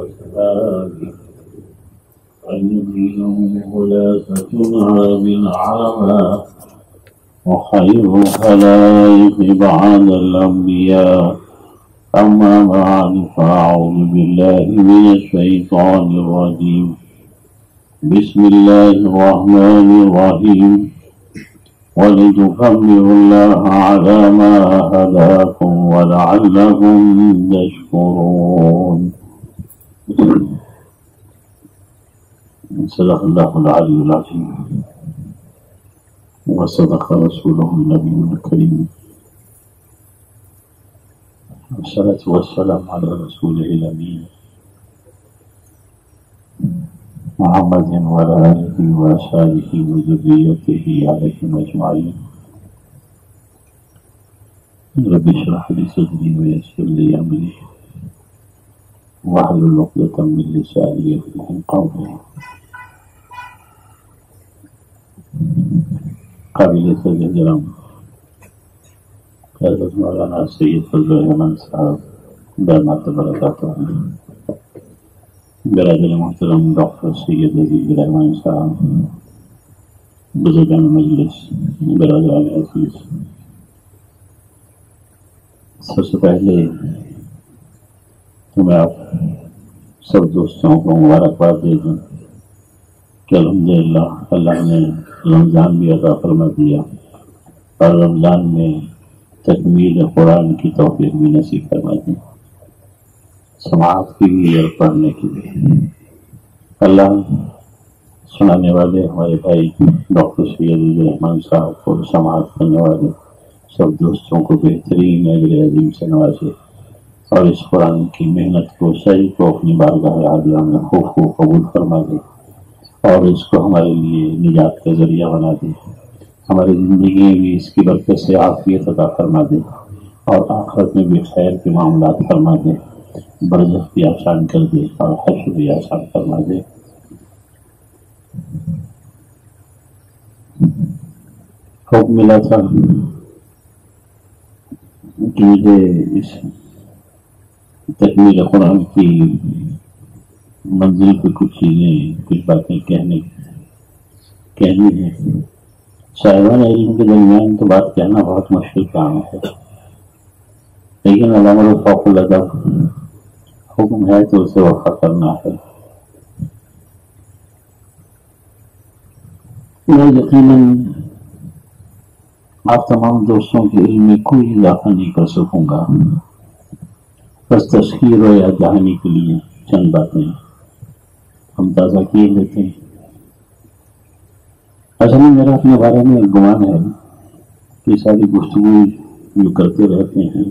وأصحابه الذين هم خلافة العرب العربا وخير الخلائق بعد الأنبياء. أما بعد فأعوذ بالله من الشيطان الرجيم. بسم الله الرحمن الرحيم. ولتكبروا الله على ما هداكم ولعلكم تشكرون. صدق الله العلي العظيم وصدق رسوله النبي الكريم. والصلاة والسلام على رسوله الأمين محمد وعلى آله وأصحابه وذريته عليهم أجمعين. رب اشرح لي صدري ويسر لي أمري واحلل عقدة من لساني يفقهوا قولي. قابل صدر جرام حضرت مولانا سید فضل الرحمن صاحب دامت برکاتہ، برادر محترم ڈاکٹر سید عزیز الرحمن صاحب، بزرگان مجلس، برادران عزیز، سب سے پہلے تو میں آپ سب دوستوں کو مبارکباد دے دوں کہ الحمدللہ اللہ نے رمضان بھی عطا فرما دیا اور رمضان میں تکمیل قرآن کی توفیق بھی نصیب فرما دی، سماعت کی بھی اور پڑھنے کی بھی۔ اللہ سنانے والے ہمارے بھائی ڈاکٹر سید عزیز الرحمن صاحب کو، سماعت کرنے والے سب دوستوں کو بہترین اجر عظیم سے نوازے اور اس قرآن کی محنت کو، صحیح کو اپنی بارگاہ عالیہ میں خوب خوب قبول فرما دے اور اس کو ہمارے لیے نجات کا ذریعہ بنا دے، ہماری زندگی میں بھی اس کی برکت سے عافیت عطا فرما دے اور آخرت میں بھی خیر کے معاملات فرما دے، برزخ بھی آسان کر دے اور حشر بھی آسان فرما دے۔ حکم ملا تھا کہ مجھے اس تکمیل قرآن کی منزل پہ کچھ چیزیں، کچھ باتیں کہنی ہے۔ صاحبان علم کے درمیان تو بات کہنا بہت مشکل کام ہے، لیکن الامر فوق الادب، حکم ہے تو اسے وفا کرنا ہے۔ میں یقیناً آپ تمام دوستوں کے علم میں کوئی اضافہ نہیں کر سکوں گا، بس تذکیر و یاد دہانی کے لیے چند باتیں ہم تازہ کیے لیتے ہیں۔ اصل میں میرا اپنے بارے میں ایک گمان ہے کہ ساری گفتگو جو کرتے رہتے ہیں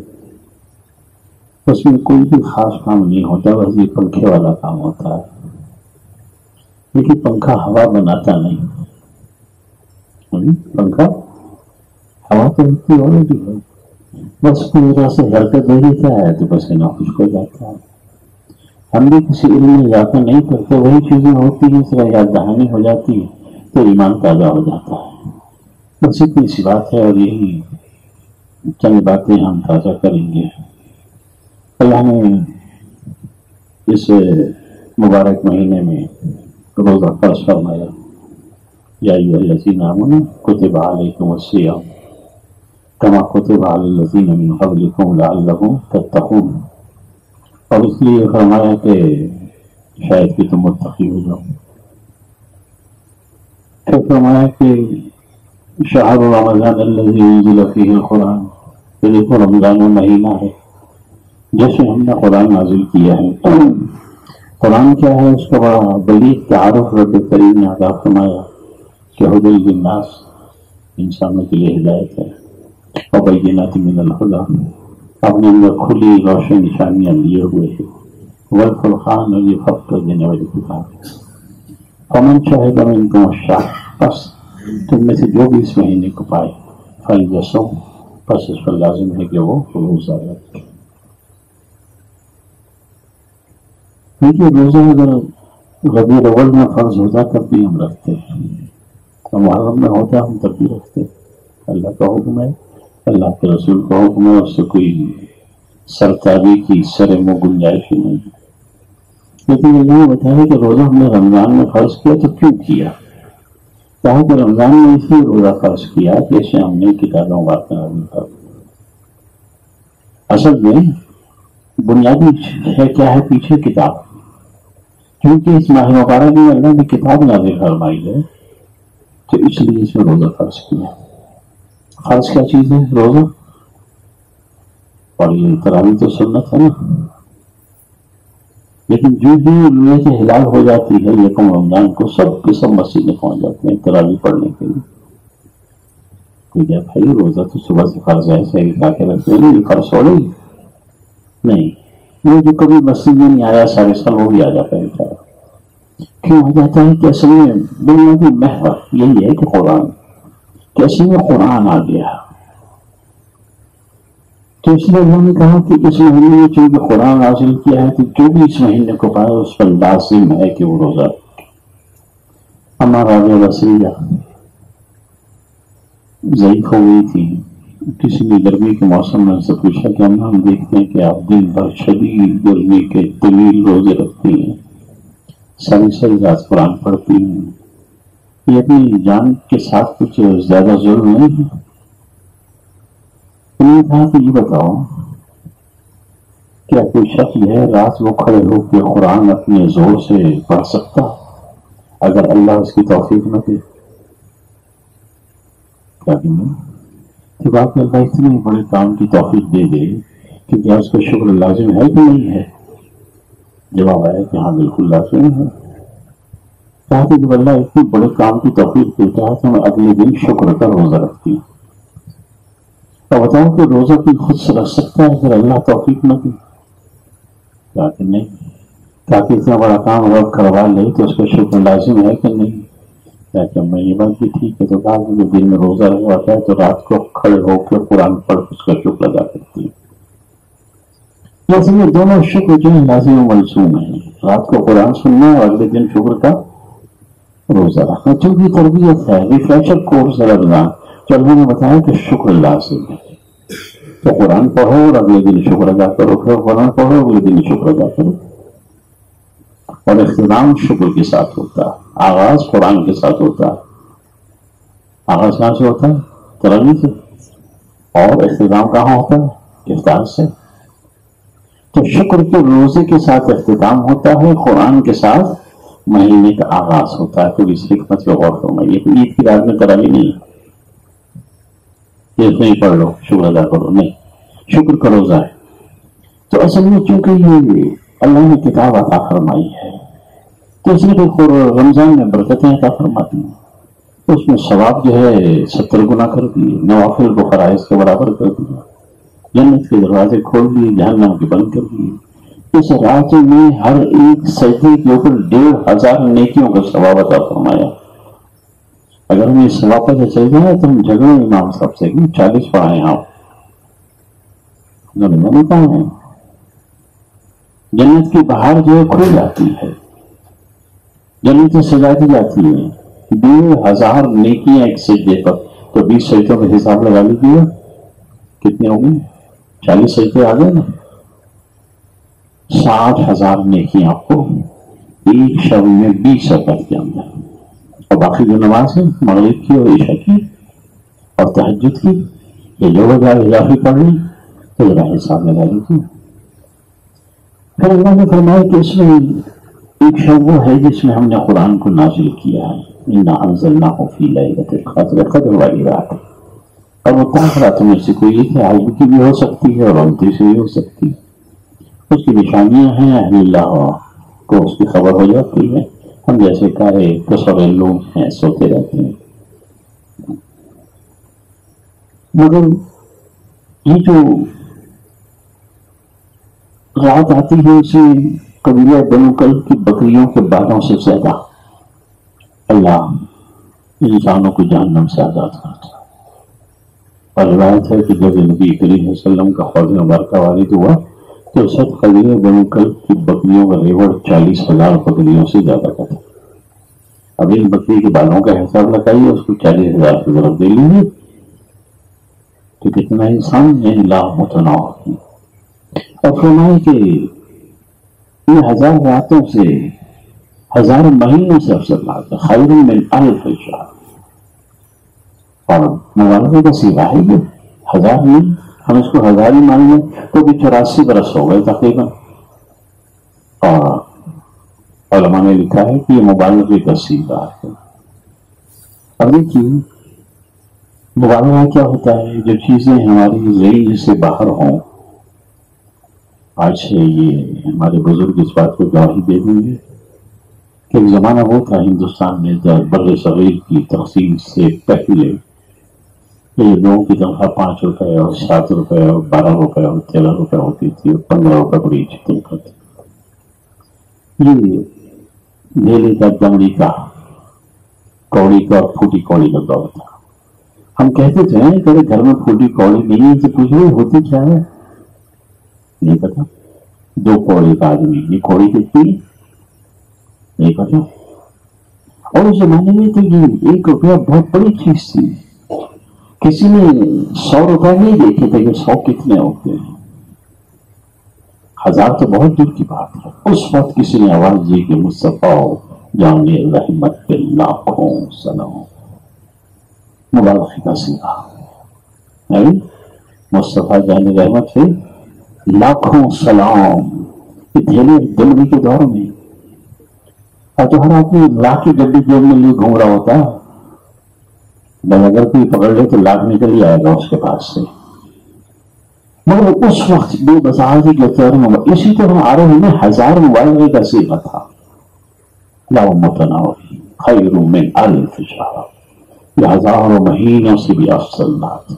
اس میں کوئی بھی خاص کام نہیں ہوتا، بس یہ پنکھے والا کام ہوتا ہے، لیکن پنکھا ہوا بناتا نہیں، پنکھا ہوا تو اتنی آلریڈی ہے، بس پوری طرح سے حرکت دے دیتا ہے تو پسینہ خشک ہو جاتا ہے۔ ہم بھی کسی علم میں اضافہ نہیں کرتے، وہی چیزیں ہوتی ہیں، صرف یاد دہانی ہو جاتی ہے تو ایمان تازہ ہو جاتا ہے، بس اتنی سی بات ہے، اور یہی چند باتیں ہم تازہ کریں گے۔ اللہ نے اس مبارک مہینے میں روزہ فرض فرمایا، یا ایھا الذین آمنوا کتب علیکم الصیام کما کتب علی الذین من قبلکم لعلکم تتقون، اور اس لیے فرمایا کہ شاید کہ تم متقی ہو جاؤ۔ پھر فرمایا کہ شہر رمضان الذی انزل فیہ القرآن، کہ دیکھو رمضان کا مہینہ ہے جیسے ہم نے قرآن نازل کیا ہے۔ قرآن کیا ہے؟ اس کا بڑا بلیغ تعارف رب کریم نے عطا فرمایا کہ ہدی للناس، انسانوں کے لیے ہدایت ہے، وبینات من الہدی، اپنے اندر کھلی روشن نشانیاں لیے ہوئے ہیں، والفرقان، اور یہ فرق کر دینے والی کتاب ہے۔ فمن شہد منکم الشہر، بس تم میں سے جو بھی اس مہینے کو پائے، فلیصم، بس اس پر لازم ہے کہ وہ روزہ رکھے۔ دیکھیے روزہ اگر ربیع الاول میں فرض ہوتا تب بھی ہم رکھتے ہیں، اور محرم میں ہوتا ہم تب بھی رکھتے ہیں۔ اللہ کا حکم ہے، اللہ کے رسول کا حکم ہے، اس سے کوئی سرتابی کی سر میں گنجائش ہی نہیں۔ لیکن اللہ نے بتایا کہ روزہ ہم نے رمضان میں فرض کیا تو کیوں کیا؟ کہا کہ رمضان میں اس لیے روزہ فرض کیا کہ اسے ہم نے کتابوں بات کر اصل میں بنیادی ہے کیا ہے پیچھے کتاب، کیونکہ اس ماہ مبارک میں اللہ نے کتاب نازل فرمائی ہے تو اس لیے اس میں روزہ فرض کیا۔ فرض کیا چیز ہے؟ روزہ، اور یہ تراویح تو سنت ہے نا، لیکن جو بھی نیت ہلال ہو جاتی ہے یکم رمضان کو سب کے سب مسجد میں پہنچ جاتے ہیں تراویح پڑھنے کے لیے۔ کوئی کیا بھائی روزہ تو صبح سے فرض ہے ایسے ہی کھا کے رکھتے ہیں، یہ فرض ہو رہی نہیں، وہ جو کبھی مسجد میں نہیں آیا سارے سال وہ بھی آ جاتا ہے بیچارہ۔ کیوں آ جاتا ہے کہ اصل میں بنیادی محور یہی ہے کہ قرآن، کہ اصل میں قرآن آ گیا، تو اس لیے انہوں نے کہا کہ اس مہینے میں چونکہ قرآن حاصل کیا ہے تو جو بھی اس مہینے کو پائے اس پر لازم ہے کہ وہ روزہ رکھے۔ ہمارا وسیلہ ضعیف ہو گئی تھی، کسی نے گرمی کے موسم میں سے پوچھا کہ ہم دیکھتے ہیں کہ آپ دن بھر شدید گرمی کے طویل روزے رکھتی ہیں، ساری رات قرآن پڑھتی ہیں، یہ اپنی جان کے ساتھ کچھ زیادہ ظلم نہیں ہے؟ انہوں نے کہا کہ یہ بتاؤ کیا کوئی شخص جو ہے رات وہ کھڑے ہو کے قرآن اپنے زور سے پڑھ سکتا اگر اللہ اس کی توفیق نہ دے؟ کہ باقی اللہ اتنے بڑے کام کی توفیق دے دے کہ کیا اس کا شکر لازم ہے کہ نہیں ہے؟ جواب آیا کہ ہاں بالکل لازم ہے۔ کہا کہ جب اللہ اتنے بڑے کام کی توفیق دیتا ہے تو میں اگلے دن شکر کا روزہ رکھتی ہوں۔ تو بتاؤ کہ روزہ کوئی خود سے رکھ سکتا ہے اگر اللہ توفیق نہ دے؟ کہا کہ نہیں۔ کہا کہ اتنا بڑا کام رب کروا لے تو اس کا شکر لازم ہے کہ نہیں؟ کہا کہ میں یہ بات بھی ٹھیک ہے۔ تو کہا کہ دن میں روزہ رکھواتا ہے تو رات کو کھڑے ہو کے قرآن پڑھ اس کا شکر ادا کرتی ہے۔ جیسے یہ دونوں شکر جو ہے لازم و ملزوم ہیں، رات کو قرآن سننا اور اگلے دن شکر کا روزہ رکھنا، چونکہ تربیت ہے، ریفریشر کورس ہے رمضان، تو انہوں نے بتایا کہ شکر لازم ہے، تو قرآن پڑھو اور اگلے دن شکر ادا کرو، پھر قرآن پڑھو اگلے دن شکر ادا کرو، اور اختتام شکر کے ساتھ ہوتا ہے، آغاز قرآن کے ساتھ ہوتا ہے۔ آغاز کہاں سے ہوتا ہے؟ تراویح سے، اور اختتام کہاں ہوتا ہے؟ افطار سے۔ تو شکر کے روزے کے ساتھ اختتام ہوتا ہے، قرآن کے ساتھ مہینے کا آغاز ہوتا ہے۔ تو اس حکمت کو غور فرمائیے کہ عید کی رات میں تراویح نہیں ہے اس میں ہی پڑھ لو شکر ادا کرو، نہیں، شکر کا روزہ ہے۔ تو اصل میں چونکہ یہ اللہ نے کتاب عطا فرمائی ہے تو اس لیے رمضان میں برکتیں عطا فرماتی ہیں، تو اس میں ثواب جو ہے 70 گنا کر دیے، نوافل کو فرائض کے برابر کر دیا، جنت کے دروازے کھول دیے، جہنم کے بند کر دیے۔ اس رات میں ہر ایک سجدے کے اوپر 1500 نیکیوں کا ثواب عطا فرمایا۔ اگر ہم یہ ثواب پہ چل جائے تو ہم جھگڑے امام صاحب سے کہ 40 پڑھائیں آپ، نہیں پڑھائیں۔ جنت کی بہار جو ہے کھل جاتی ہے، جنتیں سجا دی جاتی ہیں، 2000 نیکیاں ایک سجدے پر، تو 20 سجدوں کا حساب لگا لیجیے کتنے ہو گئے؟ 40 سجدے آ گئے نا، 60,000 نیکیاں آپ کو ایک شب میں 20 رکعت کے اندر، اور باقی جو نماز ہے مغرب کی اور عشاء کی اور تہجد کی، یہ جو اضافی پڑھ لی تو ذرا حساب لگا لیجیے۔ پھر اللہ نے فرمایا کہ اس میں ایک شب وہ ہے جس میں ہم نے قرآن کو نازل کیا ہے، انا انزلناہ فی لیلۃ القدر، قدر والی رات، اور وہ تاخ راتوں میں سے کوئی ایک آج کی بھی ہو سکتی ہے اور انتی سے بھی ہو سکتی ہے۔ اس کی نشانیاں ہیں، اہل اللہ کو اس کی خبر ہو جاتی ہے، ہم جیسے کارے کسورے لوگ ہیں سوتے رہتے ہیں۔ مگر یہ جو رات آتی ہے اسے قبیلہ بنو کلب کی بکریوں کے بالوں سے زیادہ اللہ انسانوں کو جہنم سے آزاد کرتا ہے۔ اور روایت ہے کہ جب نبی کریم صلی اللہ علیہ وسلم کا حوض مبارکہ وارد ہوا تو اس وقت قبیلہ بنو کلب کی بکریوں کا ریوڑ 40,000 بکریوں سے زیادہ کا تھا۔ اب ان بکری کے بالوں کا حساب لگائیے، اس کو 40,000 کی طرف دے لیجیے تو کتنا انسان لاکھ متنوع، اور فرمائے کہ یہ 1000 راتوں سے 1000 مہینوں سے افضل رات ہے، خیر من الف شہر. اور مبالغے کا سیوا ہے یہ 1000 نہیں، ہم اس کو 1000 ہی مان لیں تو بھی 84 برس ہو گئے تقریباً. اور علماء نے لکھا ہے کہ یہ مبالغے کا سیوا ہے. اب دیکھیے مبالغہ کیا ہوتا ہے؟ جو چیزیں ہماری رینج سے باہر ہوں. آج سے یہ ہمارے بزرگ اس بات کو گواہی دے دیں گے کہ ایک زمانہ وہ تھا ہندوستان میں بر صغیر کی تقسیم سے پہلے یہ لوگوں کی تنخواہ 5 روپے اور 7 روپے اور 12 روپے اور 13 روپے ہوتی تھی اور 15 روپے بڑی اچھی تنخواہ تھی. یہ ڈھیلے کا دمڑی کا کوڑی کا اور پھوٹی کوڑی کا دور تھا. ہم کہتے تھے کہ گھر میں پھوٹی کوڑی نہیں ہے تو پوچھ رہے ہوتی کیا ہے؟ نہیں پتا. 2 کوڑی کا آدمی، یہ کوڑی کتنی نہیں پتا. اور اس زمانے میں تو یہ 1 روپیہ بہت بڑی چیز تھی. کسی نے 100 روپے نہیں دیکھے تھے کہ 100 کتنے ہوتے ہیں. 1000 تو بہت دور کی بات ہے. اس وقت کسی نے آواز دی کہ مصطفیٰ جانے رحمت پہ لاکھوں سلام. مبالغے کا سیوا نہیں، مصطفیٰ جانے رحمت پہ لاکھوں سلام. ڈھیلے دمڑی کے دور میں اور جو ہر آدمی لاکھ کی گڈی جیب میں لیے گھوم رہا ہوتا ہے، اگر کوئی پکڑ لے تو لاکھ نکل ہی آئے گا اس کے پاس سے. مگر اس وقت بے بساطی کے طور اسی طرح آ رہے میں 1000 مبالغے کا سیوا تھا. لا متناوی خیر من الف شہر. یہ 1000 مہینوں سے بھی افضل رات ہے.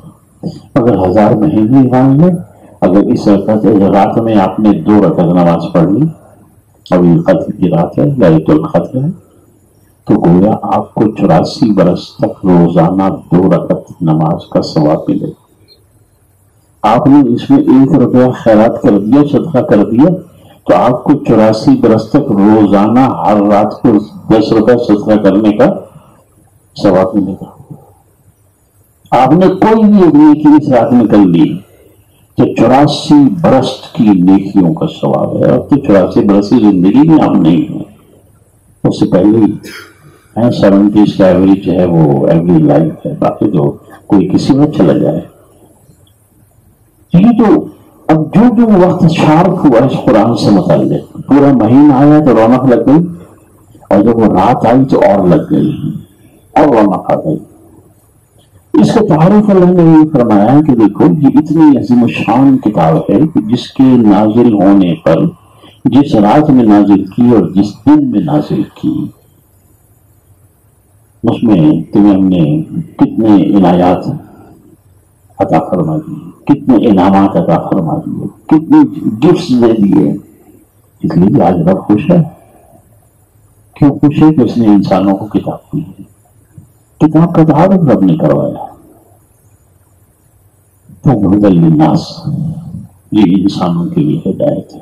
اگر 1000 مہینے مان لیں، اگر اس رات میں آپ نے 2 رکعت نماز پڑھ لی، ابھی قدر کی رات ہے، لیلۃ القدر ہے، تو گویا آپ کو 84 برس تک روزانہ 2 رکعت نماز کا ثواب ملے گا. آپ نے اس میں 1 روپیہ خیرات کر دیا، صدقہ کر دیا، تو آپ کو 84 برس تک روزانہ ہر رات کو 10 روپے صدقہ کرنے کا ثواب ملے گا. آپ نے کوئی بھی نیکی اس رات میں کر لی تو 84 برس کی نیکیوں کا ثواب ہے. اب تو 84 برس کی زندگی میں آپ نہیں ہیں، اس سے پہلے ہی 70 کا ایوریج ہے، وہ ایوری لائف ہے. باقی جو کوئی کسی میں چلا جائے. یہ تو اب جو وقت شارپ ہوا اس قرآن سے متعلق، پورا مہینہ آیا تو رونق لگ گئی، اور جب وہ رات آئی تو اور لگ گئی اور رونق آ گئی. اس کا تعارف اللہ نے یہ فرمایا کہ دیکھو یہ اتنی عظیم الشان کتاب ہے کہ جس کے نازل ہونے پر، جس رات میں نازل کی اور جس دن میں نازل کی، اس میں تمہیں ہم نے کتنے عنایات عطا فرما دی، کتنے انعامات عطا فرما دیے، کتنے گفٹس دے دیے. اس لیے آج رب خوش ہے. کیوں خوش ہے؟ کہ اس نے انسانوں کو کتاب دی ہے. کتاب کا تعارف رب نے کروایا. تو ہدی للناس، یہ انسانوں کے لیے ہدایت ہے.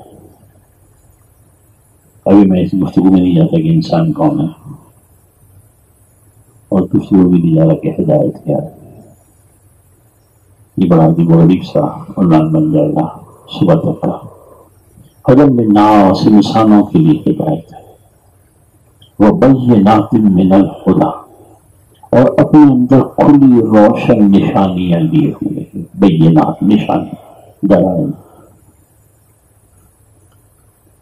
ابھی میں اس گفتگو میں نہیں جاتا کہ انسان کون ہے، اور کسی کو بھی نہیں جا رہا کہ ہدایت کیا ہے. یہ بڑا عجیب و غریب سا عنوان بن جائے گا صبح تک کا. ہدی للناس، انسانوں کے لیے ہدایت ہے. وبینات من الہدی، اور اپنے اندر کھلی روشن نشانیاں لیے ہوئے ہیں. بینات، نشانی، دلائل.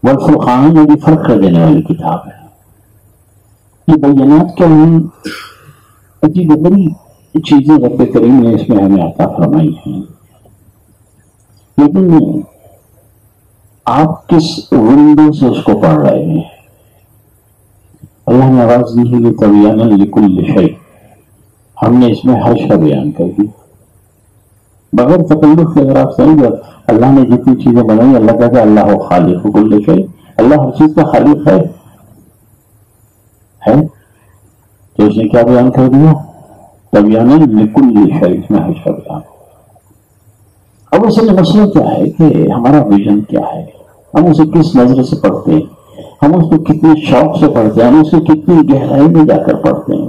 والفرقان، یہ فرق کر دینے والی کتاب ہے. یہ بینات کیا ہیں؟ عجیب بڑی چیزیں رب کریم نے اس میں ہمیں عطا فرمائی ہیں. لیکن آپ کس ونڈو سے اس کو پڑھ رہے ہیں؟ اللہ نے آواز دی ہے کہ تبیانا لکل شیء، ہم نے اس میں ہر شے بیان کر دی بغیر تکلف کے. اگر آپ سمجھ اللہ نے جتنی چیزیں بنائی، اللہ کہتا ہے اللہ خالق کل شیء، اللہ ہر چیز کا خالق ہے. تو اس نے کیا بیان کر دیا؟ تبیانا لکل شیء، اس میں ہر شے بیان. اب اصل مسئلہ کیا ہے کہ ہمارا ویژن کیا ہے، ہم اسے کس نظر سے پڑھتے ہیں، ہم اس کو کتنے شوق سے پڑھتے ہیں، ہم اس کو کتنی گہرائی میں جا کر پڑھتے ہیں.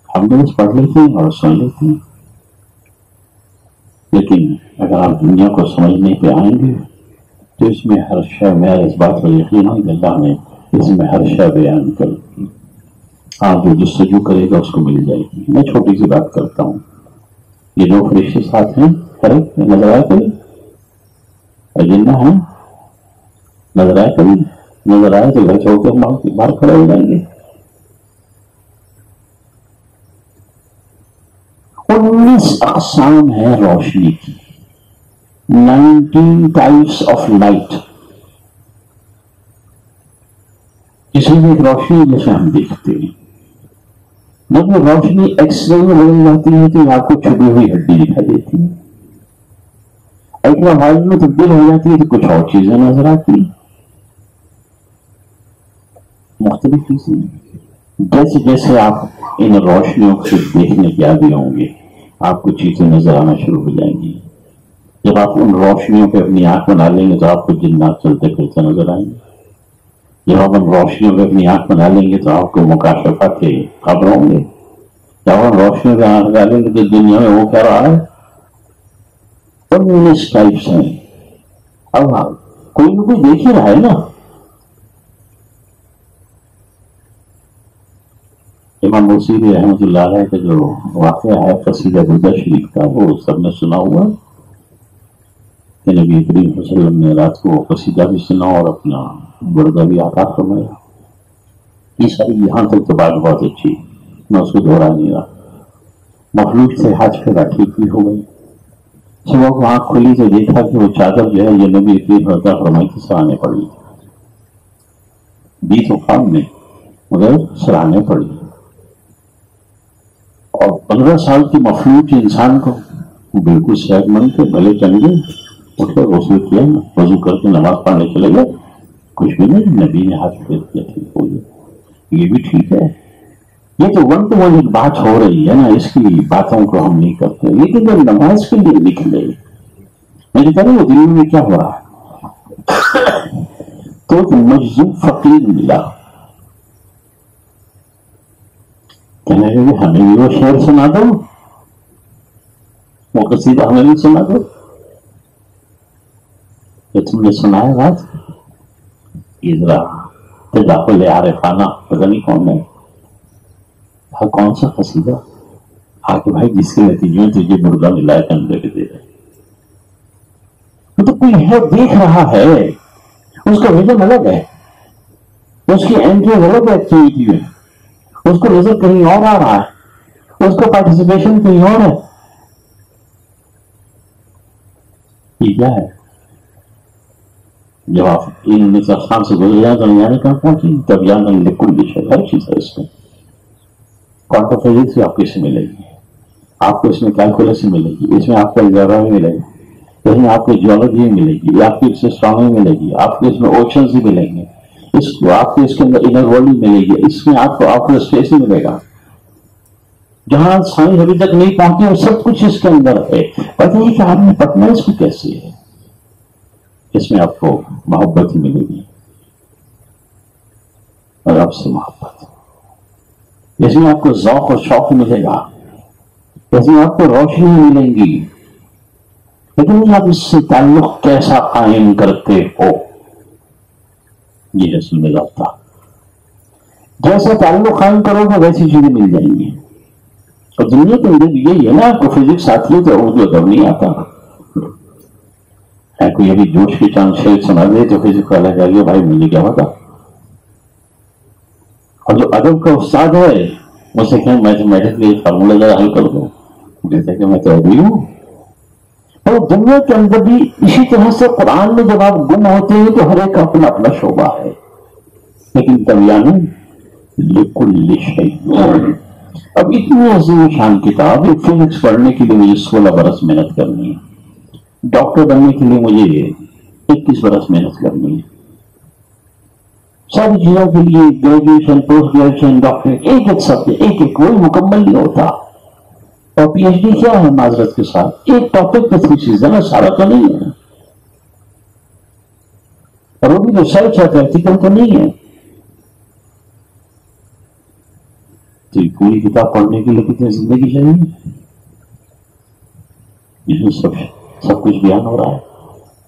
ہم تو بس پڑھ لیتے ہیں اور سن لیتے ہیں. لیکن اگر آپ دنیا کو سمجھنے پہ آئیں گے تو اس میں ہر شے، میرا اس بات پر یقین ہے کہ اللہ نے اس میں ہر شے بیان کر دی. آپ جو جستجو کرے گا اس کو مل جائے گی. میں چھوٹی سی بات کرتا ہوں. یہ دو فرشتے ساتھ ہیں، کریکٹ نظر آئے کبھی؟ اجنہ ہیں نظر آئے کبھی؟ نظر آئے تو گھر چھوڑ کر باہر کھڑے ہو جائیں گے. 19 اقسام ہیں روشنی کی، 19 ٹائپس آف لائٹ. اسی میں ایک روشنی جیسے ہم دیکھتے ہیں، جب وہ روشنی ایکس رے میں بدل جاتی ہے تو آپ کو چھپی ہوئی ہڈی دکھائی دیتی ہے. الٹرا وائلٹ میں تبدیل ہو جاتی ہے تو کچھ اور چیزیں نظر آتی ہیں، مختلف چیزیں. جیسے جیسے آپ ان روشنیوں کو دیکھنے کے عادی ہوں گے آپ کو چیزیں نظر آنا شروع ہو جائیں گی. جب آپ ان روشنیوں پہ اپنی آنکھ بنا لیں گے تو آپ کو جنات چلتے پھرتے نظر آئیں گے. جب آپ ان روشنیوں پہ اپنی آنکھ بنا لیں گے تو آپ کو مکاشفات کے خبر ہوں گے. جب ہم روشنیوں پہ آنکھ ڈالیں گے تو دنیا میں وہ کیا رہا ہے. 19 ٹائپس ہیں. اب کوئی نہ کوئی دیکھ ہی رہا ہے نا. امام بصیری رحمۃ اللہ علیہ کا جو واقعہ ہے قصیدہ درود شریف کا، وہ سب نے سنا ہوا کہ نبی کریم صلی اللہ علیہ وسلم نے رات کو قصیدہ بھی سنا اور اپنا گردہ بھی عطا فرمایا. یہ ساری یہاں تک تو بات بہت اچھی، میں اس کو دوہرا نہیں رہا. مخلوق سے حج پھر ٹھیک بھی ہو گئی. صبح کو آنکھ کھلی تو دیکھا کہ وہ چادر جو ہے یہ نبی کریم عطا فرمائی کی سراہنے پڑی. بیت و خام میں مگر سراہنے پڑی. اور 15 سال کی مخلوق انسان کو بالکل صحت مند تھے، بھلے چنگے، اٹھ کر غسل کیا، وضو کر کے نماز پڑھنے چلے گئے، کچھ بھی نہیں. نبی نے ہاتھ پھیر کیا، ٹھیک ہو گیا. یہ بھی ٹھیک ہے. یہ تو ون ٹو ون بات ہو رہی ہے نا، اس کی باتوں کو ہم نہیں کرتے. لیکن جب نماز کے لیے نکلے، میں کہتا ہوں وہ دل میں کیا ہو رہا ہے، تو ایک مجذوب فقیر ملا. کہنے لگے ہمیں بھی وہ شعر سنا دو، وہ قصیدہ ہمیں بھی سنا دو. کہ تم نے سنا ہے بات، یہ ذرا تداخل عارفانہ پتہ نہیں کون ہے، کون سا قصیدہ آ کے بھائی جس کے نتیجے میں تجھے مردہ ملا ہے کندھے کے دے رہے. تو کوئی ہے دیکھ رہا ہے، اس کا ویژن الگ ہے، اس کی اینٹری غلط ایکٹیویٹی ہے، اس کو نظر کہیں اور آ رہا ہے، اس کا پارٹیسپیشن کہیں اور ہے. یہ کیا ہے؟ جب آپ ان نظام سے گزر جائیں تو یعنی کہاں پہنچی، تب یعنی لکل ہے، ہر چیز ہے اس میں. کوانٹم فزکس بھی آپ کو اس سے ملے گی، آپ کو اس میں کیلکولس ہی ملے گی، اس میں آپ کو الجبرا بھی ملے گا، اس میں آپ کو جیولوجی ملے گی، آپ کو اس سے اسٹرانومی ملے گی، آپ کو اس میں اوشنز بھی ملیں گے، اس کو آپ کو اس کے اندر انر ورلڈ ملے گی، اس میں آپ کو آؤٹر اسپیس ہی ملے گا. جہاں سائنس ابھی تک نہیں پہنچی وہ سب کچھ اس کے اندر ہے. پتہ ہے کہ آپ نے پڑھنا اس کو کیسے ہے. اس میں آپ کو محبت ہی ملے گی اور آپ سے محبت. اس میں آپ کو ذوق اور شوق ملے گا، اس میں آپ کو روشنی ملیں گی. لیکن آپ اس سے تعلق کیسا قائم کرتے ہو، یہ ہے سن ضابطہ. جیسا تعلق قائم کرو گے ویسی چیزیں مل جائیں گی. اور دنیا کے اندر یہی ہے نا، آپ کو فزکس آتی ہے تو اردو ادب نہیں آتا ہے. کوئی ابھی جوش کی چاند شعر سنا دے تو فزکس والا کہہ گیا بھائی مجھے کیا پتا. اور جو ادب کا استاد ہے مجھ سے کہیں میتھمیٹکس کے فارمولہ ذرا حل کر دو، کہتے کہ میں تو ابھی ہوں. اور دنیا کے اندر بھی اسی طرح سے قرآن میں جب آپ گم ہوتے ہیں تو ہر ایک کا اپنا اپنا شعبہ ہے. لیکن طبیعیاً لکل شیء. اب اتنی عظیم شان کتاب ہے، فزکس پڑھنے کے لیے مجھے 16 برس محنت کرنی ہے، ڈاکٹر بننے کے لیے مجھے 21 برس محنت کرنی ہے. ساری چیزوں کے لیے گریجویشن، پوسٹ گریجویشن، ڈاکٹریٹ، ایک ایک سبجیکٹ ایک ایک کوئی مکمل نہیں ہوتا. اور پی ایچ ڈی کیا ہے معذرت کے ساتھ ایک ٹاپک پہ 3 چیز ہے نا، سارا تو نہیں ہے. اور وہ بھی ریسرچ ہے، پریکٹیکل تو نہیں ہے. تو یہ پوری کتاب پڑھنے کے لیے کتنی زندگی چاہیے، جس میں سب کچھ بیان ہو رہا ہے.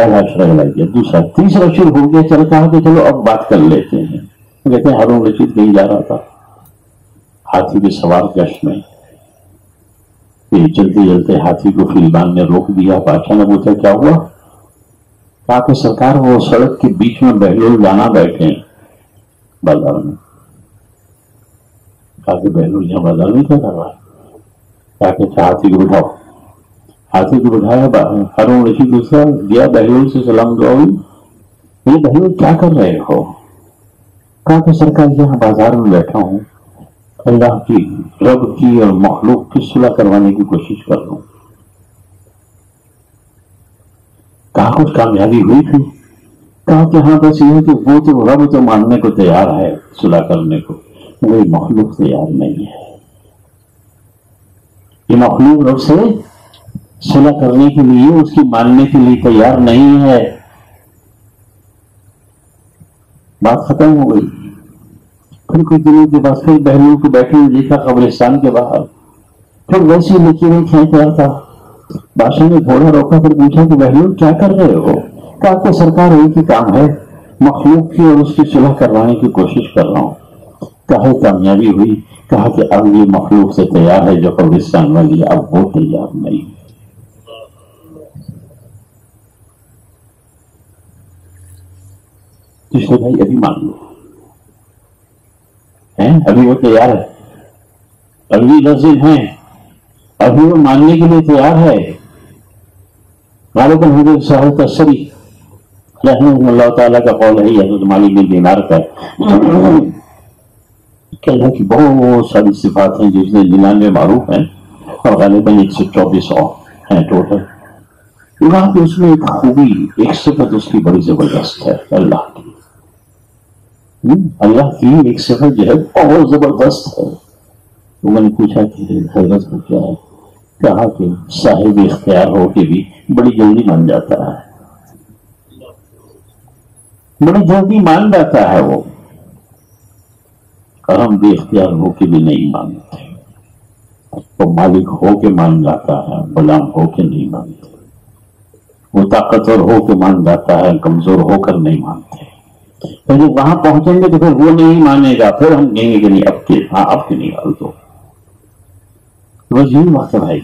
پہلا شرح لگ گیا. دوسرا تیسرا شروع ہو گیا. چل کہا کہ چلو اب بات کر لیتے ہیں. کہتے ہیں ہارون رشید کہیں جا رہا تھا ہاتھی کے سوار گشت میں. چلتے چلتے ہاتھی کو فیلبان نے روک دیا. بادشاہ نے پوچھا کیا ہوا؟ کہا کہ سرکار وہ سڑک کے بیچ میں بہلول جانا بیٹھے ہیں بازار میں. کہا کہ بہلول یہاں بازار میں کیا کر رہا ہے؟ کہا کہ ہاتھی کو بٹھاؤ. ہاتھی کو بٹھایا. ہارون رشید دوسرا گیا بہلول سے سلام دعا ہوئی. یہ بہلول کیا کر رہے ہو؟ کہا کہ سرکار یہاں بازار میں بیٹھا ہوں اللہ کی رب کی اور مخلوق کی صلح کروانے کی کوشش کر رہا ہوں. کہا کچھ کامیابی ہوئی تھی؟ کہا کہ ہاں بس یہ کہ وہ تو رب تو ماننے کو تیار ہے صلح کرنے کو، وہی مخلوق تیار نہیں ہے. یہ مخلوق رب سے صلح کرنے کے لیے اس کی ماننے کے لیے تیار نہیں ہے. بات ختم ہو گئی. پھر کچھ دنوں کے بعد پھر بہنوں کو بیٹھے ہوئے دیکھا قبرستان کے باہر. پھر ویسے لکیریں کھینچ رہا تھا. بادشاہ نے گھوڑا روکا. پھر پوچھا کہ بہنوں کیا کر رہے ہو؟ کہا کہ سرکار ایک ہی کام ہے، مخلوق کی اور اس کی صلح کروانے کی کوشش کر رہا ہوں. کہا کامیابی ہوئی؟ کہا کہ اب یہ مخلوق سے تیار ہے جو قبرستان والی، اب وہ تیار نہیں. کس نے بھائی ابھی مان لو ابھی وہ تیار ہے، ابھی لفظ ہیں، ابھی وہ ماننے کے لیے تیار ہے. غالباً حضرت صاحب تسری رحمہ اللہ تعالیٰ کا قول ہے، حضرت مالک بن دینار کا، کہ اللہ کی بہت ساری صفات ہیں جس میں 99 معروف ہیں اور غالباً 124 ہیں ٹوٹل. وہاں پہ اس میں ایک خوبی، ایک صفت اس کی بڑی زبردست ہے. اللہ کی ایک صفت جو ہے بہت زبردست ہے. تو میں نے پوچھا کہ حضرت کو کیا ہے؟ کہا کہ صاحب اختیار ہو کے بھی بڑی جلدی مان جاتا ہے، بڑی جلدی مان جاتا ہے وہ، اور ہم بے اختیار ہو کے بھی نہیں مانتے. وہ مالک ہو کے مان جاتا ہے، غلام ہو کے نہیں مانتے. وہ طاقتور ہو کے مان جاتا ہے، کمزور ہو کر نہیں مانتے. تو جب وہاں پہنچیں گے تو پھر وہ نہیں مانے گا، پھر ہم کہیں گے کہ نہیں اب کے نہیں حل تو بس یہی وقت ہے بھائی،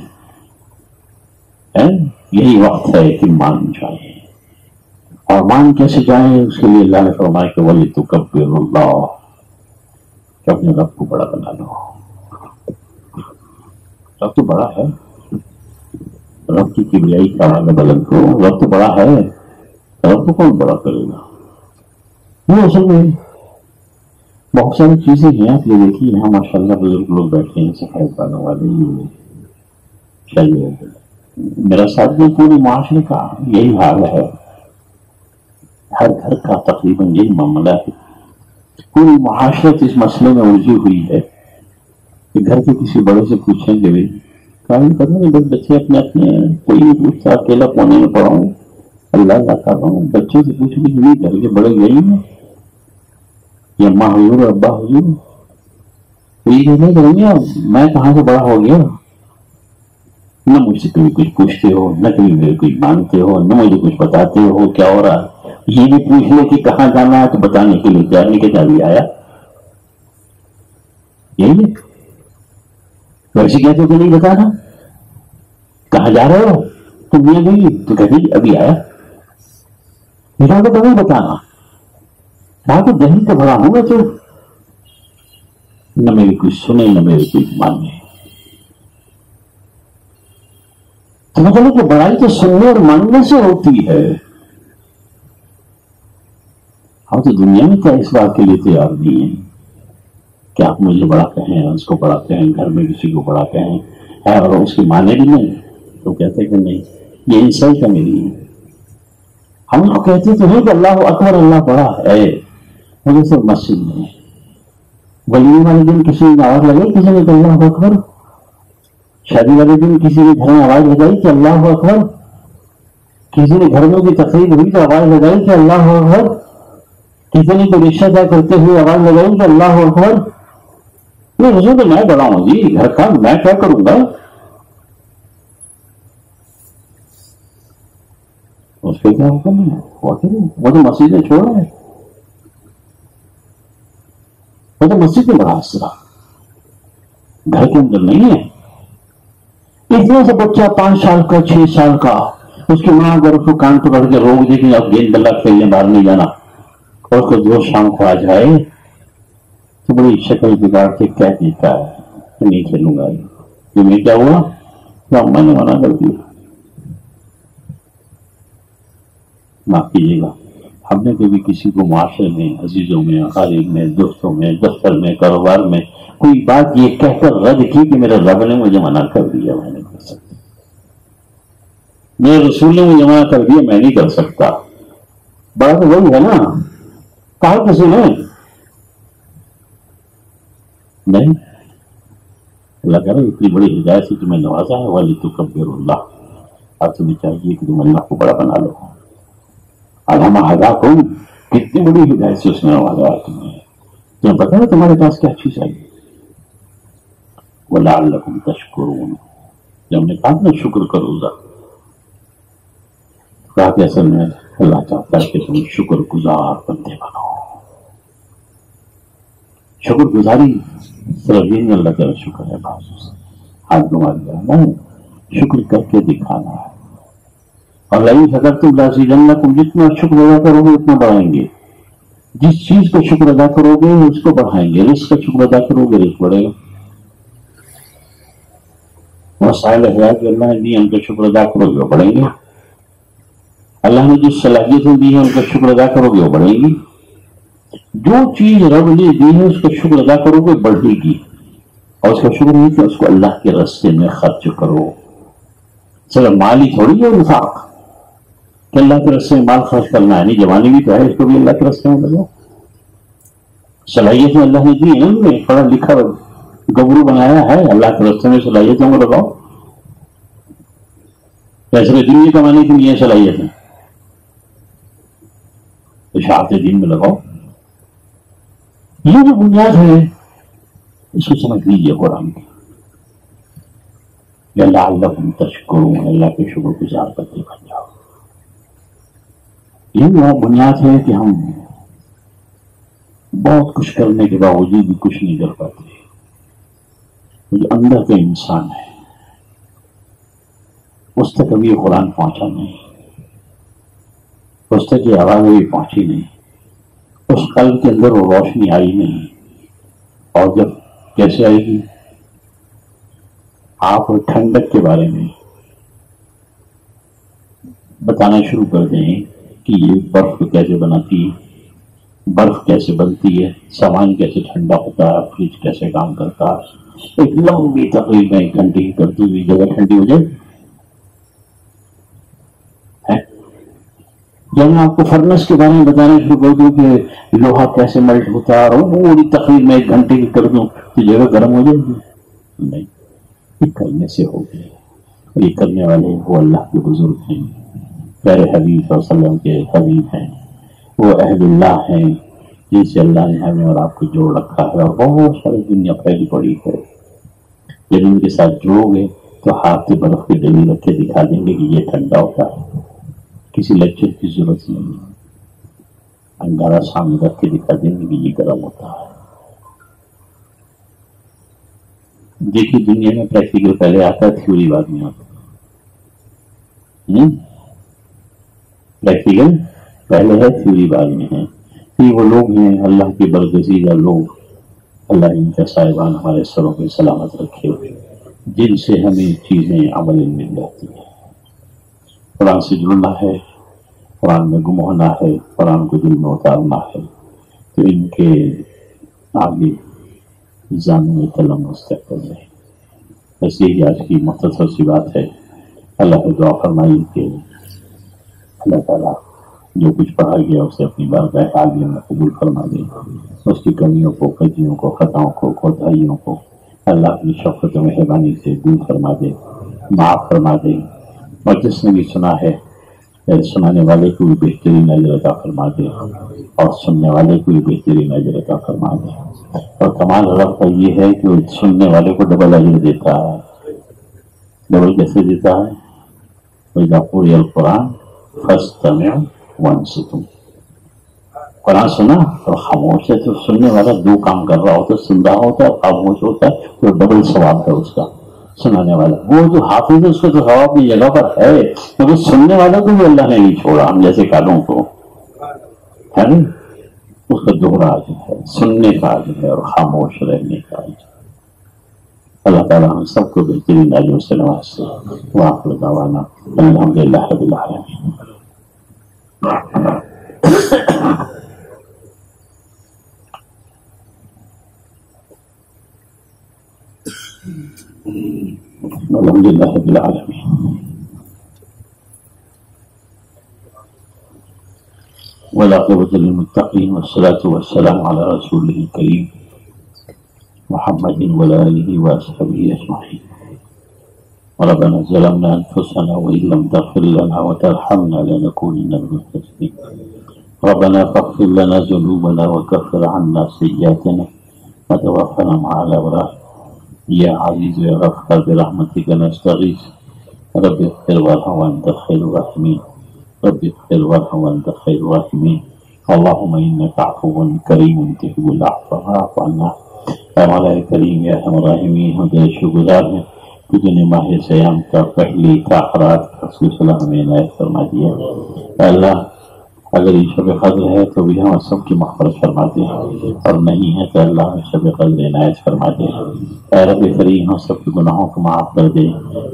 یہی وقت ہے کہ مان جائیں. اور مان کیسے جائیں؟ اس کے لیے اللہ نے فرمایا کہ وَلِتُكَبِّرُوا اللَّهَ، کہ اپنے رب کو بڑا بنا لو. رب تو بڑا ہے، رب کی کبریائی کا آواز بلند کرو. رب تو بڑا ہے، رب کو کون بڑا کرے گا؟ وہ اصل میں بہت ساری چیزیں ہیں. آپ یہ دیکھیے یہاں ماشاء اللہ بزرگ لوگ بیٹھے ہیں، صفائی کرنے والے. چلیے میرا ساتھ بھی پورے معاشرے کا یہی حال ہے، ہر گھر کا تقریباً یہی معاملہ ہے. پوری معاشرت اس مسئلے میں الجھی ہوئی ہے کہ گھر کے کسی بڑے سے پوچھیں کہ بھائی کام کر رہے ہیں بس بچے اپنے کوئی نہیں پوچھتا، اکیلا کونے میں پڑا ہوں، اللہ کر رہا ہوں. بچے سے پوچھ لی نہیں، گھر کے بڑے یہی ہیں، یا ماں حضور ابا حضور، یہ نہیں کریں گے. میں کہاں سے بڑا ہو گیا؟ نہ مجھ سے کبھی کچھ پوچھتے ہو، نہ کبھی میرے کچھ مانگتے ہو، نہ مجھے کچھ بتاتے ہو کیا ہو رہا ہے. یہ بھی پوچھ لے کہ کہاں جانا ہے تو بتانے کے لیے تیار نہیں کہ جا آیا. یہی ہے. ویسے کہتے ہو کہ نہیں بتانا، کہاں جا رہے ہو تم میاں بیوی، تو کہتے ابھی آیا. بیٹا کو نہیں بتانا، کہا تو دہی کا بڑا ہوں گا تو نہ میری کچھ سنے نہ میری کچھ مانے. تو مطلب کہ بڑائی تو سننے اور ماننے سے ہوتی ہے. ہم تو دنیا میں کیا اس بات کے لیے تیار نہیں ہیں کہ آپ مجھے بڑا کہیں، اس کو بڑا کہیں، گھر میں کسی کو بڑا کہیں اور اس کی مانے بھی نہیں. تو کہتے کہ نہیں، یہ انسان کا میری ہے. ہم لوگ کہتے تو ہیں کہ اللہ اکبر، اللہ بڑا ہے، مجھے صرف مسجد میں ولی والے دن کسی نے آواز لگائی کسی نے کہ اللہ اکبر، شادی والے دن کسی نے گھر میں آواز لگائی کہ اللہ اکبر، کسی نے گھر میں کی تقریب ہوئی تو آواز لگائی کہ اللہ اکبر، کسی نے کوئی رشتہ طے کرتے ہوئے آواز لگائی کہ اللہ اکبر. یہ حضور تو میں بڑا ہوں جی، گھر کا میں کیا کروں گا. اس پہ کیا حکم ہے؟ وہ تو مسجدیں چھوڑ رہے ہیں، وہ تو مسجد میں بڑا اثر گھر کے اندر نہیں ہے. اتنا سا بچہ 5 سال کا 6 سال کا، اس کی ماں اگر اس کو کان پکڑ کے روک دے کہ اب گیند بلا کھیلنے باہر نہیں جانا، اور اس کو جو شام کو آ جائے تو بڑی شکل بگاڑ کے کہہ دیتا ہے کہ نہیں کھیلوں گا. یہ میں کیا ہوا؟ تو میں نے منع کر دیا. معاف کیجیے گا، ہم نے کبھی کسی کو معاشرے میں، عزیزوں میں، اقارب میں، دوستوں میں، دفتر میں، کاروبار میں کوئی بات یہ کہہ کر رد کی کہ میرے رب نے مجھے منع کر دیا میں نہیں کر سکتا، میرے رسول نے مجھے منع کر دیا میں نہیں کر سکتا؟ بات وہی ہے نا، کہا کسی نے نہیں. اللہ کہہ رہا اتنی بڑی ہدایت سے تمہیں نوازا ہے، وَلِتُكَبِّرُوا اللَّهَ، اب تمہیں چاہیے کہ تم اللہ کو بڑا بنا لو. الحمہ ہداکم، کتنی بڑی ہدایت سے اس نے نوازا ہے تمہیں پتا ہے تمہارے پاس کیا چیز آئی. وَلَعَلَّكُمْ تَشْكُرُونَ، جب ہم نے کہا نا شکر کرو ذرا، کہا کہ اصل میں اللہ چاہتا ہے کہ تم شکر گزار بندے بنو. شکر گزاری صرف یہ نہیں اللہ کا شکر ہے بس ہاتھ گما دیا، نہیں، شکر کر کے دکھانا ہے. اور لئن شکرتم لأزیدنکم، جتنا شکر ادا کرو گے اتنا بڑھائیں گے. جس چیز کا شکر ادا کرو گے اس کو بڑھائیں گے. رزق کا شکر ادا کرو گے رزق بڑھے گا. مسائل حیات جو اللہ نے دی ان کا شکر ادا کرو گے وہ بڑھیں گے. اللہ نے جس صلاحیتیں دی ہیں ان کا شکر ادا کرو گے وہ بڑھیں گی. جو چیز رب نے دی ہے اس کا شکر ادا کرو گے بڑھے گی. اور اس کا شکر نہیں کہ اس کو اللہ کے راستے میں خرچ کرو. چلو مال ہی تھوڑی ہے انفاق کہ اللہ کے راستے میں مال خرچ کرنا ہے، نہیں جوانی بھی تو ہے، اس کو بھی اللہ کے راستے میں لگاؤ. صلاحیتیں اللہ نے دی ہیں، انہیں پڑھا لکھا گبرو بنایا ہے، اللہ کے راستے میں صلاحیتوں کو لگاؤ. پیسے دنیا کمانے کے لیے صلاحیتیں اشاعت دین میں لگاؤ. یہ جو بنیاد ہے اس کو سمجھ لیجیے قرآن کی. لعلکم تشکرون، اللہ کے شکر گزار بندے بن جاؤ. یہ وہ بنیاد ہے کہ ہم بہت کچھ کرنے کے باوجود بھی کچھ نہیں کر پاتے. وہ جو اندر کا انسان ہے اس تک ابھی قرآن پہنچا نہیں، اس تک یہ آواز ابھی پہنچی نہیں، اس قلب کے اندر وہ روشنی آئی نہیں. اور جب کیسے آئے گی؟ آپ ٹھنڈک کے بارے میں بتانا شروع کر دیں کہ یہ برف کیسے بناتی ہے، برف کیسے بنتی ہے، سامان کیسے ٹھنڈا ہوتا ہے، فریج کیسے کام کرتا ہے. ایک لمبی تقریباً 1 گھنٹے کی کرتی ہوئی جگہ ٹھنڈی ہو جائے. جب میں آپ کو فرنس کے بارے میں بتانا شروع کر دوں کہ لوہا کیسے ملٹ ہوتا ہے اور پوری تقریب میں 1 گھنٹے کی کر دوں تو جگہ گرم ہو جائے گی؟ نہیں، یہ کرنے سے ہوگی. اور یہ کرنے والے وہ اللہ کے بزرگ ہیں، پیارے حبیب صلی اللہ علیہ وسلم کے حبیب ہیں، وہ اہل اللہ ہیں جن سے اللہ نے ہمیں اور آپ کو جوڑ رکھا ہے. اور بہت ساری دنیا پھیلی پڑی ہے. جب ان کے ساتھ جڑو گے تو ہاتھ سے برف کی ڈلی رکھ کے دکھا دیں گے کہ یہ ٹھنڈا ہوتا ہے. کسی لیکچر کی ضرورت نہیں ہے، انگارہ سامنے رکھ کے دکھا دیں گے کہ یہ گرم ہوتا ہے. دیکھیے دنیا میں پریکٹیکل پہلے آتا ہے، تھیوری بعد میں آتا ہے. پریکٹیکل پہلے ہے، تھیوری بعد میں ہے. یہ وہ لوگ ہیں اللہ کے برگزیدہ لوگ، اللہ ان کا صاحبان ہمارے سروں پہ سلامت رکھے ہوئے، جن سے ہمیں چیزیں عمل مل جاتی ہیں. قرآن سے جڑنا ہے، قرآن میں گم ہونا ہے، قرآن کو دل میں اتارنا ہے، تو ان کے آگے جانے میں تلمس کرتے ہیں. بس یہی آج کی مختصر سی بات ہے. اللہ کو دعا فرمائی کہ اللہ تعالیٰ جو کچھ پڑھا گیا اسے اپنی بارگاہ عالیہ میں قبول فرما دے. اس کی کمیوں کو، کجیوں کو، خطاؤں کو، کوتاہیوں کو اللہ اپنی شفقت و مہربانی سے دور فرما دے، معاف فرما دے. اور جس نے بھی سنا ہے سنانے والے کو بھی بہترین اجر عطا فرما دے اور سننے والے کو بھی بہترین اجر عطا فرما دے. اور کمال رب کا یہ ہے کہ وہ سننے والے کو ڈبل اجر دیتا ہے. ڈبل کیسے دیتا ہے؟ وَإِذَا قُرِئَ الْقُرْآنُ فاستمع وانصت. قرآن سنا اور خاموش ہے تو سننے والا دو کام کر رہا ہوتا ہے، سن رہا ہوتا ہے، خاموش ہوتا ہے تو ڈبل ثواب ہے اس کا. سنانے والا وہ جو حافظ ہے اس کو تو ثواب اپنی جگہ پر ہے، مگر سننے والا کو بھی اللہ نے نہیں چھوڑا. ہم جیسے کالوں کو ہے نا، اس کا دوہرا عجر ہے، سننے کا عجر ہے اور خاموش رہنے کا عجر. اللہ تعالیٰ ہم سب کو بہترین عجر سے نوازے. وآخر دعوانا الحمدللہ رب العالمین. الحمدللہ رب العالمین والعاقبۃ للمتقین والصلاة والسلام علی رسولہ الکریم محمد وعلی آلہ وصحبہ اجمعین. ربنا ظلمنا انفسنا وان لم تغفر لنا وترحمنا لنكونن من الخاسرین. ربنا فاغفر لنا ذنوبنا وكفر عنا سیئاتنا وتوفنا مع الابرار. یا عزیز یا غفار برحمتک نستغیث. رب اغفر وارحم وانت خیر الراحمین. رب اغفر وارحم وانت خیر الراحمین. اللهم انک عفو کریم تحب العفو فاعف عنا. اے مولا کریم یا ارحم الراحمین، ہم تیرے شکر گزار ہیں کہ تو نے ماہ سیام کا پہلی تاخرات کا سلسلہ ہمیں عنایت فرما دیا. اے اللہ اگر یہ شب قدر ہے تو بھی ہم سب کی مغفرت فرما دے، اور نہیں ہے تو اللہ ہمیں شب قدر عنایت فرما دے. اے رب کریم ہم سب کے گناہوں کو معاف کر دے،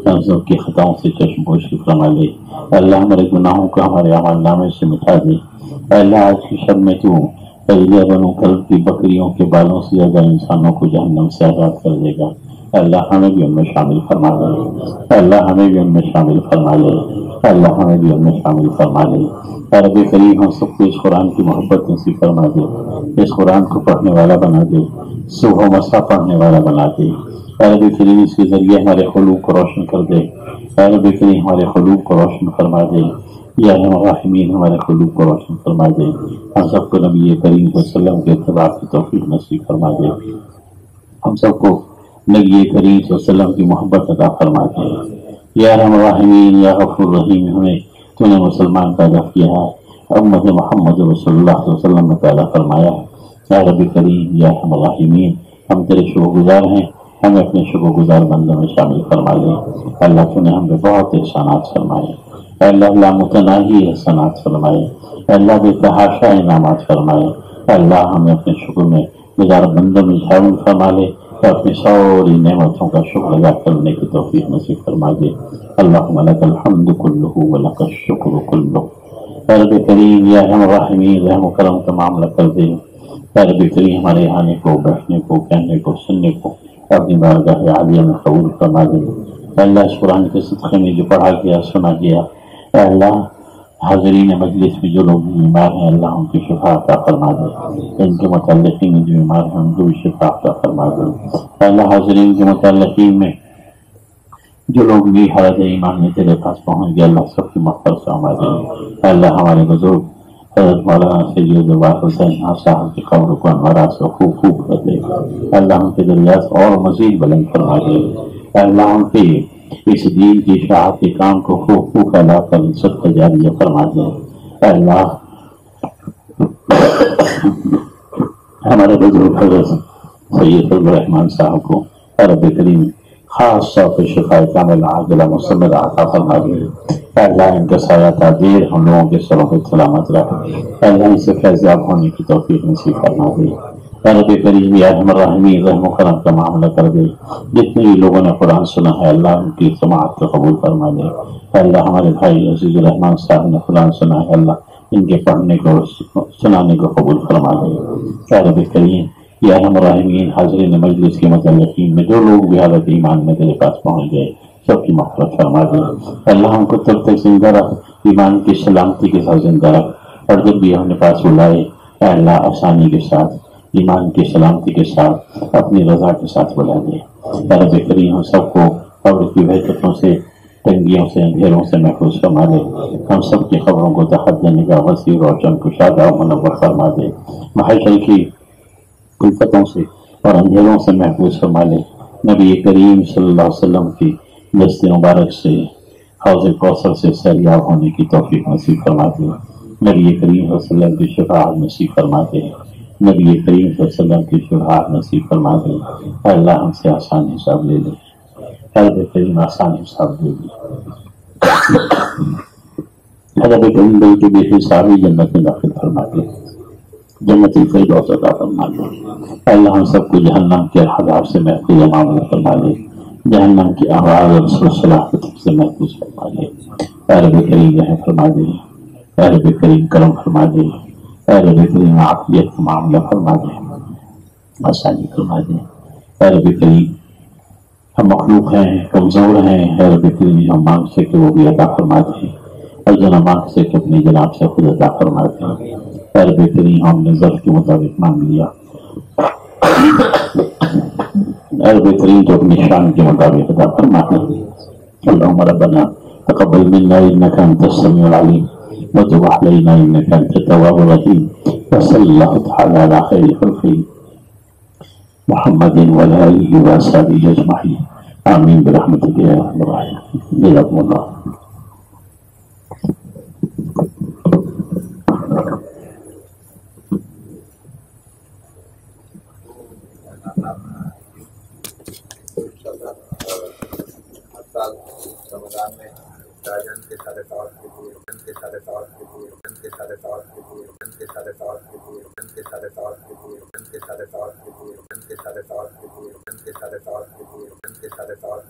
ہم سب کی خطاؤں سے چشم پوشی فرما لے. اے اللہ ہمارے گناہوں کو ہمارے اعمال نامے سے مٹا دے. اے اللہ آج کی شب میں تو فضلیہ بنو کر کی بکریوں کے بالوں سے زیادہ انسانوں کو جہنم سے آزاد کر دے گا. اے اللہ ہمیں بھی ان میں شامل فرما لے. اے اللہ ہمیں بھی ان میں شامل فرما لے. اے اللہ ہمیں بھی ان میں شامل فرما لے. اے رب کریم ہم سب کو اس قرآن کی محبت نصیب فرما دے، اس قرآن کو پڑھنے والا بنا دے، صبح و مساء پڑھنے والا بنا دے. اے رب کریم اس کے ذریعے ہمارے قلوب کو روشن کر دے. اے رب کریم ہمارے قلوب کو روشن فرما دے. یا ارحم الراحمین ہمارے قلوب کو روشن فرما دے. ہم سب کو نبی کریم صلی اللہ علیہ وسلم کے اتباع کی توفیق نصیب فرما دے. ہم سب کو نبی کریم صلی اللہ علیہ وسلم کی محبت عطا فرما دے. یا ارحم الراحمین یا غفور رحیم، ہمیں تو نے مسلمان پیدا کیا ہے، امت محمد رسول اللہ صلی اللہ علیہ وسلم نے پیدا فرمایا. یا رب کریم یا ارحم الراحمین ہم تیرے شکر گزار ہیں، ہمیں اپنے شکر گزار بندوں میں شامل فرما لے. اللہ تو نے ہم پہ بہت احسانات فرمائے. اے اللہ لامتناہی احسانات فرمائے. اے اللہ بے تحاشا انعامات فرمائے. اے اللہ ہمیں اپنے شکر میں گزار بندوں میں شامل فرما لے اور اپنی ساری نعمتوں کا شکر ادا کرنے کی توفیق نصیب فرما دے. اللہم لک الحمد کلہ ولک الشکر کلہ. اے رب کریم یا ارحم الراحمین رحم و کرم کا معاملہ کر دے. اے رب کریم ہمارے آنے کو، بیٹھنے کو، کہنے کو، سننے کو اپنی بارگاہ عالیہ میں قبول فرما دے. اے اللہ اس قرآن کے صدقے میں جو پڑھا گیا سنا گیا، اے اللہ حاضرین مجلس میں جو لوگ بیمار ہیں اللہ ان کی شفا عطا فرما دے. ان کے متعلقین جو بیمار ہیں ان کو بھی شفا عطا فرما دے. اے اللہ حاضرین کے متعلقین میں جو لوگ بھی حالت ایمان میں تیرے پاس پہنچ گئے اللہ سب کی مغفرت فرما دے. اے اللہ ہمارے بزرگ حضرت مولانا سید واقع حسین صاحب کی قبر کو انوارات سے خوب خوب کر دے. اے اللہ ان کے درجات اور مزید بلند فرما دے. اے اللہ ان کے اس دین کی اشاعت کے کام کو خوب خوب ادا کر صدقہ جاریہ فرما دے. اے اللہ ہمارے بزرگ حضرت سید الرحمان صاحب کو اے رب کریم خاص طور پہ شفاء کاملہ عاجلہ مستمرہ عطا فرما دے. اے اللہ ان کا سایہ تعبیر ہم لوگوں کے سروں پہ سلامت رکھ. اے اللہ ان سے فیضیاب ہونے کی توفیق نصیب فرما دے. اے رب کریم یا ارحم الراحمین رحم و کرم کا معاملہ کر دے. جتنے بھی لوگوں نے قرآن سنا ہے اللہ ان کی سماعت کو قبول فرما دے. اے اللہ ہمارے بھائی عزیز الرحمان صاحب نے قرآن سنا ہے اللہ ان کے پڑھنے کو سنانے کو قبول فرما دے. اے رب کریم یا ارحم الراحمین حاضرین مجلس کے متعلقین میں جو لوگ بھی حالت ایمان میں تیرے پاس پہنچ گئے سب کی مغفرت فرما دے. اللہ ہم کو تب تک زندہ رکھ، ایمان کی سلامتی کے ساتھ زندہ رکھ، اور جب بھی ہم نے پاس بلائے اے اللہ آسانی کے ساتھ، ایمان کی سلامتی کے ساتھ، اپنی رضا کے ساتھ بلا دے. اے رب کریم ہم سب کو قبر کی وحشتوں سے، تنگیوں سے، اندھیروں سے محفوظ فرما دے. ہم سب کی خبروں کو تحت دینے کا وسیع روشن کشادہ و منور فرما دے. محشر کی الفتوں سے اور اندھیروں سے محفوظ فرما لے. نبی کریم صلی اللہ علیہ وسلم کی دست مبارک سے حوض کوثر سے سیریاب ہونے کی توفیق نصیب فرما دے. نبی کریم صلی اللہ علیہ وسلم کی شفاعت نصیب فرما دے. نبی کریم صلی اللہ علیہ وسلم کی شفاعت نصیب فرما دے. اے اللہ ہم سے آسان حساب لے لے. رب کریم آسان حساب لے لے. رب کریم بھائی کے بے حسابی جنت میں داخل فرما دے. جنت الفردوس عطا فرما دے. اے اللہ ہم سب کو جہنم کے عذاب سے محفوظ معمول فرما دے. جہنم کی آواز اور سلسلہ سے محفوظ فرما دے. اے رب کریم رحم فرما دے. اے رب کریم کرم فرما دے. اے رب کریم عافیت کا معاملہ فرما دے. آسانی فرما دے. اے رب کریم ہم مخلوق ہیں، کمزور ہیں. اے رب کریم ہم مانگ سے کہ وہ بھی عطا فرما دے، اور جو نہ مانگ سے کہ اپنی جناب سے خود عطا فرما دے. اے رب کریم ہم نے ظرف کے مطابق مانگ لیا. اے رب کریم تو اپنی شان کے مطابق عطا فرما دے. اللهم ربنا تقبل منا انك انت السميع العليم وتب علينا انك انت التواب الرحيم. وصلى الله تعالى على خير خلقه محمد وعلى اله وصحبه اجمعين. آمين برحمتك يا ارحم الراحمين. جزاكم الله. رمضان میں جن کے سارے طواف کیجیے، جن کے سارے طواف کیجیے، جن کے سارے طواف کیجیے، جن کے سارے طواف کیجیے، جن کے سارے طواف کیجیے، جن کے سارے طواف کیجیے، جن کے سارے طواف کیجیے، جن کے سارے طواف کیجیے، جن کے سارے طواف